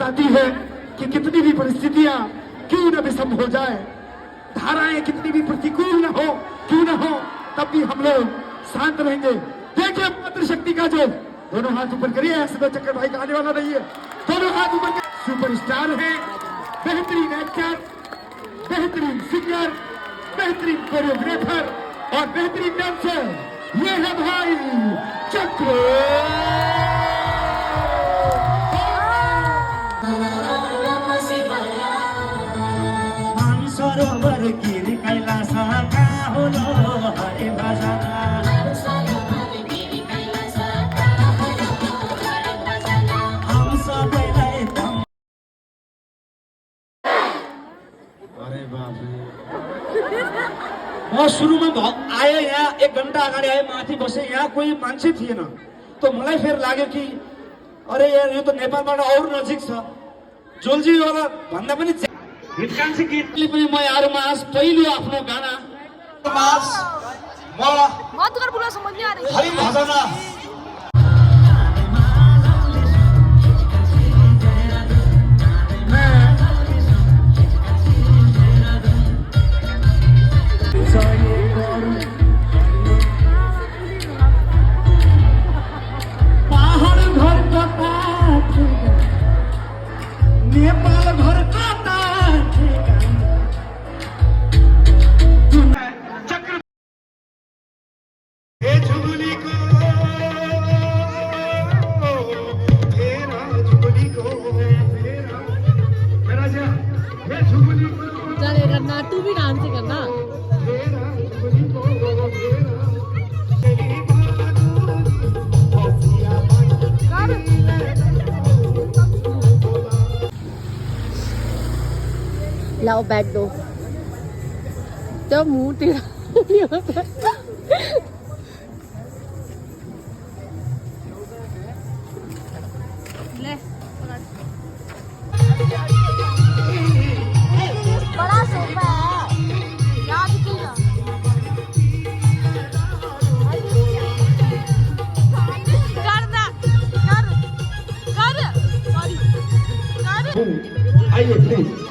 बताती है कि कितनी भी परिस्थितियां क्यों न विषम हो जाए, धाराएं कितनी भी प्रतिकूल न हो, क्यों न हो, तब भी हम लोग शांत रहेंगे। देखिए मातृशक्ति का जो दोनों हाथ ऊपर करिए, ऐसे तो चक्कर भाई का आने वाला नहीं है, दोनों हाथ ऊपर करिए। सुपरस्टार है, बेहतरीन एक्टर, बेहतरीन सिंगर, बेहतरीन कोरियोग्राफर और बेहतरीन डांसर, ये है भाई चक्र। सरोवर गिर कैलासा का होलो हरे भाषा हम सबैलाई दम। अरे बाप रे, म सुरुमा आए यहाँ 1 घण्टा अगाडि आए, माथि बसे, यहाँ कोही मान्छे थिएन। त मलाई फेरि लाग्यो कि अरे यार यो त नेपालबाट अरू नजिक छ, जोलजीवाला भन्दा पनि हिटकान्छे गीतले पनि म यहाँहरुमा आज पहिलो आफ्नो गाना हरि भजन पहाड घर कता नेपाल घर कता करना, तू भी डांस करना। लाओ बैठ दो, तो मुंह तेरा नहीं होता। ले बड़ा सोफा है, याद कीजिएगा। कर सॉरी कर। आइए प्लीज।